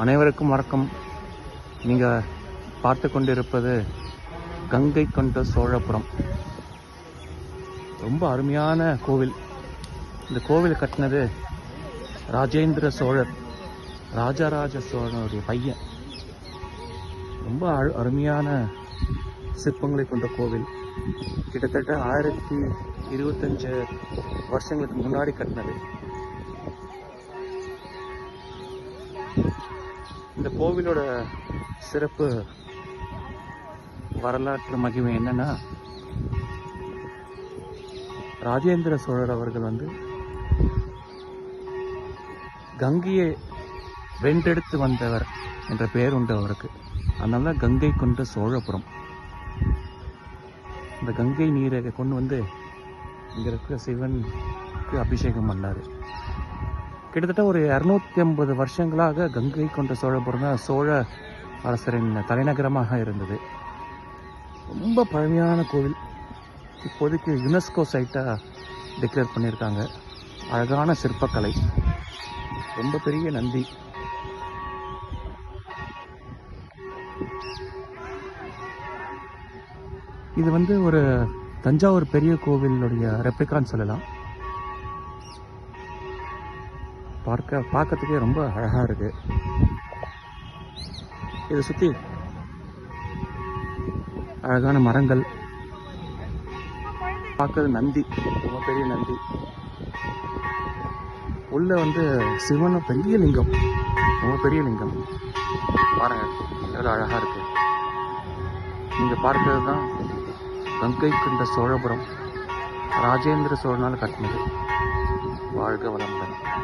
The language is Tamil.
அனைவருக்கும் வணக்கம். நீங்கள் பார்த்து கொண்டிருப்பது கங்கை கொண்ட சோழபுரம். ரொம்ப அருமையான கோவில். இந்த கோவில் கட்டினது ராஜேந்திர சோழர், ராஜராஜ சோழனுடைய பையன். ரொம்ப அருமையான சிற்பங்களை கொண்ட கோவில். கிட்டத்தட்ட 1025 வருஷங்களுக்கு முன்னாடி கட்டினது. இந்த கோவிலோட சிறப்பு வரலாற்று மகிமை என்னன்னா, ராஜேந்திர சோழர் அவர்கள் கங்கையை வென்றெடுத்து வந்தவர் என்ற பெயர் உண்டு அவருக்கு. அதனால கங்கை கொண்ட சோழபுரம். இந்த கங்கை நீரை கொண்டு இங்கே இருக்கிற சிவனுக்கு அபிஷேகம் பண்ணார். கிட்டத்தட்ட ஒரு 250 வருஷங்களாக கங்கை கொண்ட சோழபுரம் தான் சோழ அரசரின் தலைநகரமாக இருந்தது. ரொம்ப பழமையான கோவில். இப்போதைக்கு யுனெஸ்கோ சைட்டாக டிக்ளேர் பண்ணியிருக்காங்க. அழகான சிற்பக்கலை, ரொம்ப பெரிய நந்தி. இது ஒரு தஞ்சாவூர் பெரிய கோவிலுடைய ரெப்ளிகான்னு சொல்லலாம். பார்க்கறதுக்கே ரொம்ப அழகாக இருக்கு. இதை சுற்றி அழகான மரங்கள். பார்க்கறது நந்தி, ரொம்ப பெரிய நந்தி. உள்ள சிவனும் பெரிய லிங்கம், ரொம்ப பெரிய லிங்கம். பாருங்க எவ்வளோ அழகாக இருக்கு. நீங்கள் பார்க்கறது தான் கங்கை கொண்ட சோழபுரம், ராஜேந்திர சோழனால் கட்டினது. வாழ்க வளமுடன்.